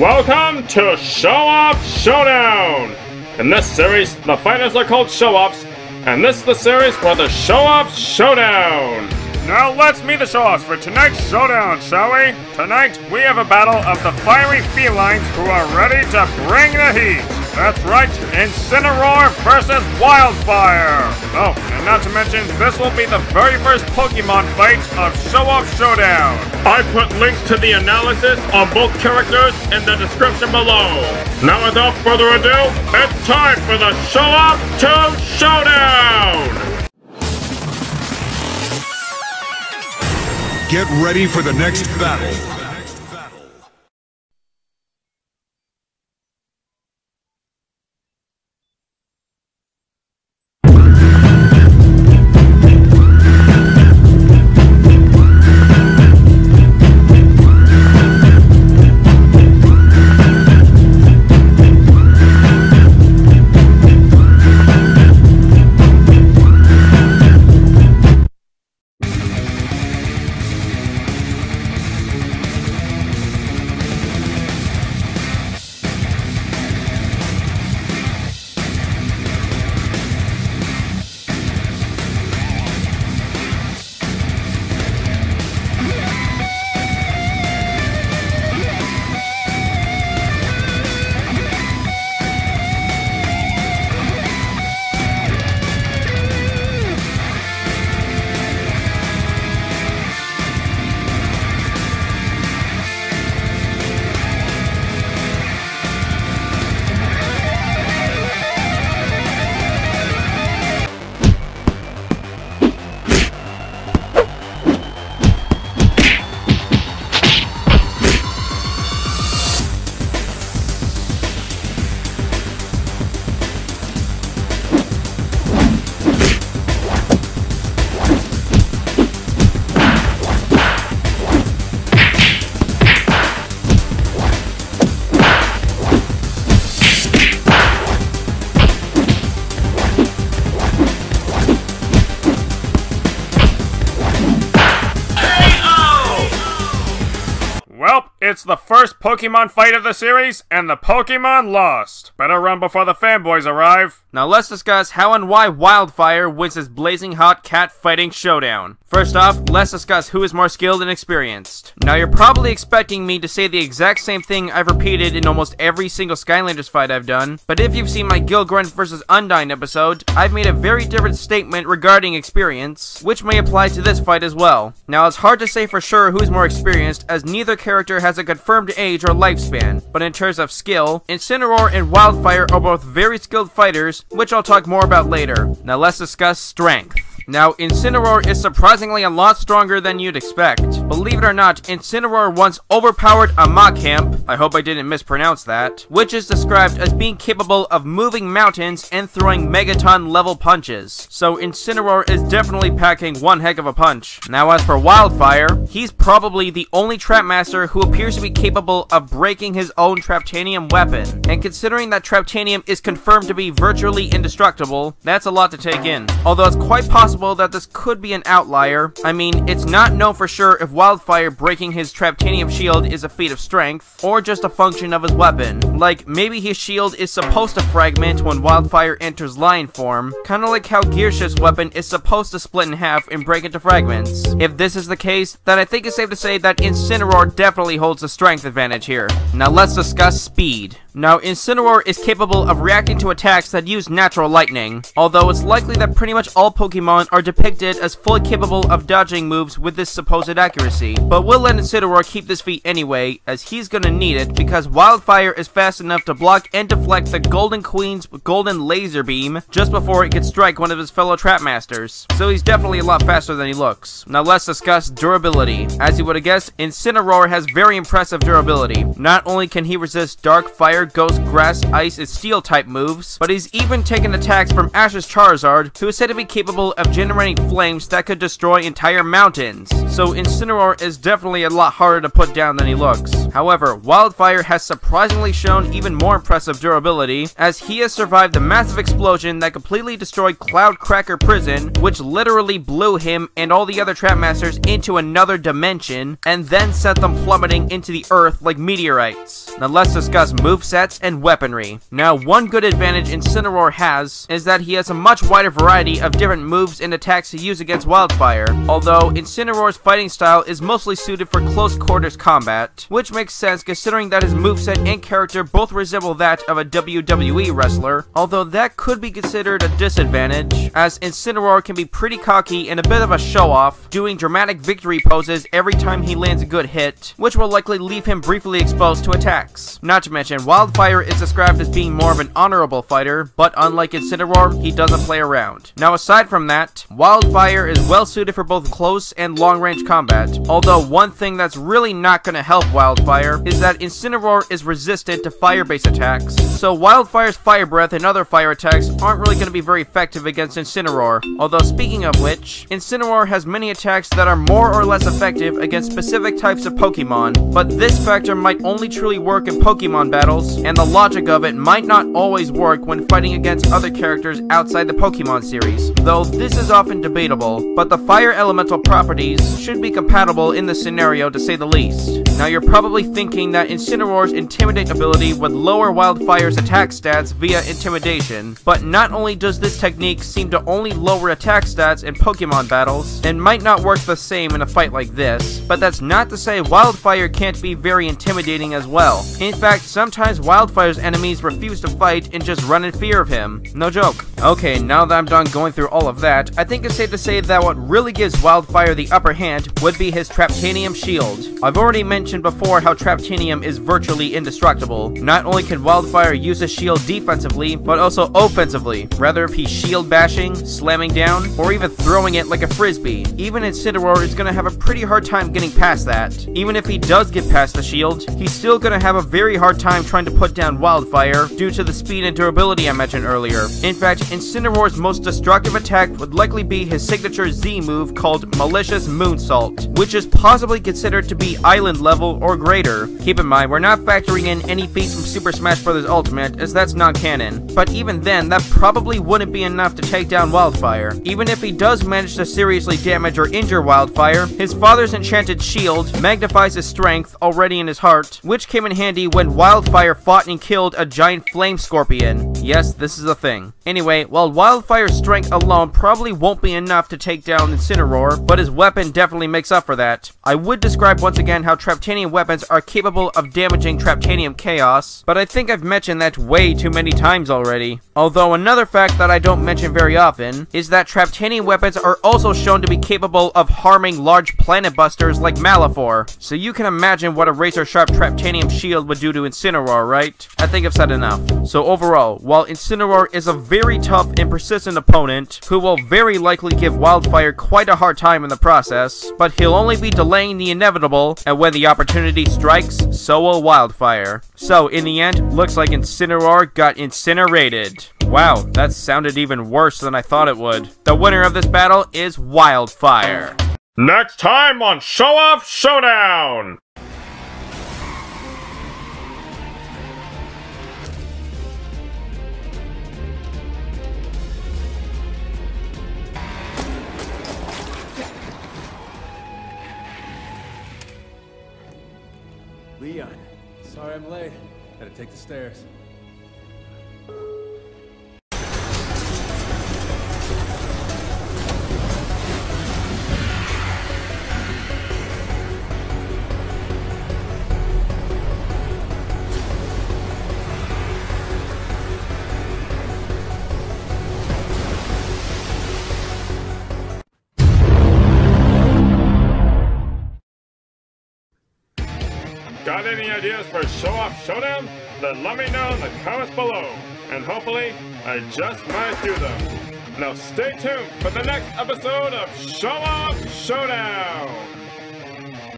Welcome to Showoff Showdown! In this series, the fighters are called Showoffs, and this is the series for the Showoff Showdown! Now let's meet the Showoffs for tonight's showdown, shall we? Tonight, we have a battle of the fiery felines who are ready to bring the heat! That's right, Incineroar versus Wildfire! Oh, and not to mention, this will be the very first Pokemon fight of Showoff Showdown! I put links to the analysis on both characters in the description below. Now without further ado, it's time for the Showoff 2 Showdown! Get ready for the next battle. It's the first Pokemon fight of the series, and the Pokemon lost. Better run before the fanboys arrive. Now let's discuss how and why Wildfire wins this blazing hot cat fighting showdown. First off, let's discuss who is more skilled and experienced. Now you're probably expecting me to say the exact same thing I've repeated in almost every single Skylanders fight I've done, but if you've seen my Gilgrunt vs. Undyne episode, I've made a very different statement regarding experience, which may apply to this fight as well. Now it's hard to say for sure who's more experienced, as neither character has a confirmed age or lifespan, but in terms of skill, Incineroar and Wildfire are both very skilled fighters, which I'll talk more about later. Now let's discuss strength. Now, Incineroar is surprisingly a lot stronger than you'd expect. Believe it or not, Incineroar once overpowered a Machamp, I hope I didn't mispronounce that, which is described as being capable of moving mountains and throwing Megaton level punches. So Incineroar is definitely packing one heck of a punch. Now as for Wildfire, he's probably the only Trapmaster who appears to be capable of breaking his own Traptanium weapon. And considering that Traptanium is confirmed to be virtually indestructible, that's a lot to take in. Although it's quite possible that this could be an outlier. I mean, it's not known for sure if Wildfire breaking his Traptanium shield is a feat of strength, or just a function of his weapon. Like, maybe his shield is supposed to fragment when Wildfire enters lion form, kinda like how Gearshift's weapon is supposed to split in half and break into fragments. If this is the case, then I think it's safe to say that Incineroar definitely holds the strength advantage here. Now let's discuss speed. Now, Incineroar is capable of reacting to attacks that use natural lightning, although it's likely that pretty much all Pokemon are depicted as fully capable of dodging moves with this supposed accuracy, but we'll let Incineroar keep this feat anyway, as he's gonna need it because Wildfire is fast enough to block and deflect the Golden Queen's golden laser beam just before it could strike one of his fellow Trapmasters, so he's definitely a lot faster than he looks. Now let's discuss durability. As you would have guessed, Incineroar has very impressive durability. Not only can he resist dark fire Fire, Ghost, Grass, Ice, and Steel type moves, but he's even taken attacks from Ash's Charizard, who is said to be capable of generating flames that could destroy entire mountains. So Incineroar is definitely a lot harder to put down than he looks. However, Wildfire has surprisingly shown even more impressive durability, as he has survived the massive explosion that completely destroyed Cloud Cracker Prison, which literally blew him and all the other Trap Masters into another dimension, and then sent them plummeting into the earth like meteorites. Now let's discuss movesets and weaponry. Now, one good advantage Incineroar has is that he has a much wider variety of different moves and attacks to use against Wildfire, although Incineroar's fighting style is mostly suited for close quarters combat, which makes sense considering that his moveset and character both resemble that of a WWE wrestler, although that could be considered a disadvantage, as Incineroar can be pretty cocky and a bit of a show-off, doing dramatic victory poses every time he lands a good hit, which will likely leave him briefly exposed to attacks. Not to mention, Wildfire is described as being more of an honorable fighter, but unlike Incineroar, he doesn't play around. Now aside from that, Wildfire is well suited for both close and long-range combat, although one thing that's really not going to help Wildfire is that Incineroar is resistant to fire-based attacks, so Wildfire's Fire Breath and other fire attacks aren't really going to be very effective against Incineroar. Although speaking of which, Incineroar has many attacks that are more or less effective against specific types of Pokemon, but this factor might only truly work in Pokemon battles, and the logic of it might not always work when fighting against other characters outside the Pokemon series, though this is often debatable, but the fire elemental properties should be compatible in this scenario to say the least. Now you're probably thinking that Incineroar's Intimidate ability would lower Wildfire's attack stats via Intimidation, but not only does this technique seem to only lower attack stats in Pokemon battles, and might not work the same in a fight like this, but that's not to say Wildfire can't be very intimidating as well. In fact, sometimes Wildfire's enemies refuse to fight and just run in fear of him. No joke. Okay, now that I'm done going through all of that, I think it's safe to say that what really gives Wildfire the upper hand would be his Traptanium Shield. I've already mentioned before how Traptanium is virtually indestructible. Not only can Wildfire use his shield defensively, but also offensively, whether if he's shield bashing, slamming down, or even throwing it like a frisbee. Even Incineroar is going to have a pretty hard time getting past that. Even if he does get past the shield, he's still going to have a very hard time trying to put down Wildfire due to the speed and durability I mentioned earlier. In fact, Incineroar's most destructive attack would likely be his signature Z move called Malicious Moonsault, which is possibly considered to be island level or greater. Keep in mind, we're not factoring in any feats from Super Smash Bros. Ultimate, as that's non-canon, but even then, that probably wouldn't be enough to take down Wildfire. Even if he does manage to seriously damage or injure Wildfire, his father's enchanted shield magnifies his strength already in his heart, which came in handy when Wildfire fought and killed a giant flame scorpion. Yes, this is a thing. Anyway, while Wildfire's strength alone probably won't be enough to take down Incineroar, but his weapon definitely makes up for that. I would describe once again how Traptanium weapons are capable of damaging Traptanium Chaos, but I think I've mentioned that way too many times already. Although another fact that I don't mention very often is that Traptanium weapons are also shown to be capable of harming large planet busters like Malefor, so you can imagine what a razor-sharp Traptanium shield would do to Incineroar, right? I think I've said enough. So overall, while Incineroar is a very tough and persistent opponent who will very likely give Wildfire quite a hard time in the process, but he'll only be delaying the inevitable, and when the opportunity strikes, so will Wildfire. So in the end, looks like Incineroar got incinerated. Wow, that sounded even worse than I thought it would. The winner of this battle is Wildfire. Next time on Showoff Showdown! Leon, sorry I'm late. Gotta take the stairs. Got any ideas for Showoff Showdown? Then let me know in the comments below, and hopefully, I just might do them. Now stay tuned for the next episode of Showoff Showdown!